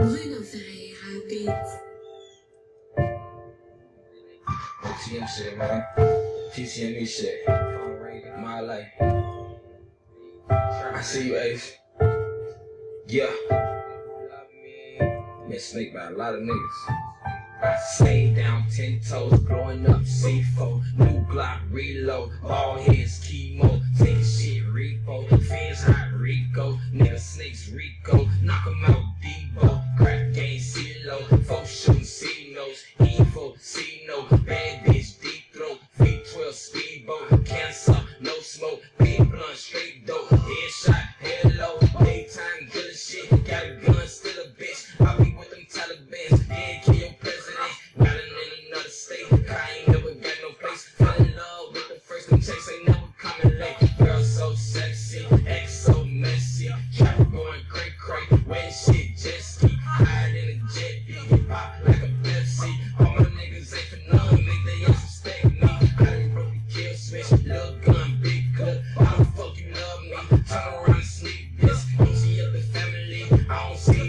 OTM shit, man. TCME shit. My life. I see you, Ace. Yeah. Been snaked by a lot of niggas. I stay down 10 toes, blowing up C4, new Glock reload, ball heads chemo, take shit repo, fans hot Rico, nigga snakes Rico, knock 'em out Debo, crack game CeeLo, 4 shooting C-Nos, evil C-No, bad bitch deep throat, V12 speedboat, cancer, no smoke, big blunt, straight dope, headshot, head low, daytime good shit, got a gun, still a bitch, I be with them Taliban's, dead kill your president, got it in another state, I ain't never got no place, fell in love with the first one chase, ain't never coming late, girl so sexy, ex so messy, trapper going cray-cray, wet shit, jet ski, hide in a jet, big pop like a Pepsi, all my niggas ain't for none, make they ass respect me, I done broke the kill switch, little gun, big clip, how the fuck you love me, turn around and sneak this, easy up the family, I don't see